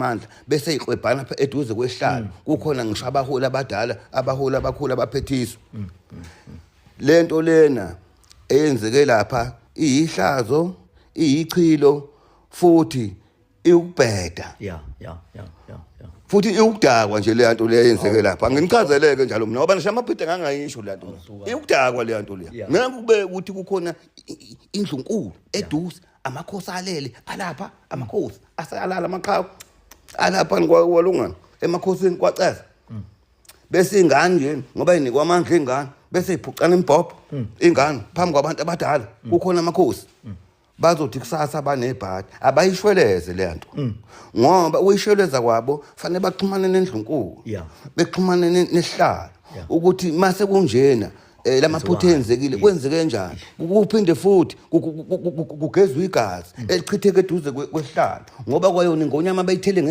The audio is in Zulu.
amandla bese iqwebhana eduze kwesihlalo kukhona ngisho abaholi abadala abaholi abakhulu abaphethiswa lento lena eyenzeke lapha iyihlazo iyichilo futhi iukubheda futhi iukudakwa nje le nto le yenzeke lapha nginichazeleke njalo mina ngoba ngisho amabhida ngangayisho le nto iukudakwa le nto le ngeke kube ukuthi kukhona indlu enkulu eduze amakhosi alele alapha amakhosi asalala amaqhawe alapha kwalungana emakhosini kwaCeza bese ingane nje ngoba inikwa amandla ingane bese iphucana imbhobho ingane phambi kwabantu abadala kukhona amakhosi bazothi kusasa banebhadi abayishweleze le nto ngoba uyishweleza kwabo fanele baxhumane nendlu enkulu bexhumane nesihlalo ukuthi mase kunjena lamaphutha enzekile kwenzeke kanjani kuphinde futhi kugezwe igazi elichitheke eduze kwesihlalo ngoba kwayona ingonyama bayithele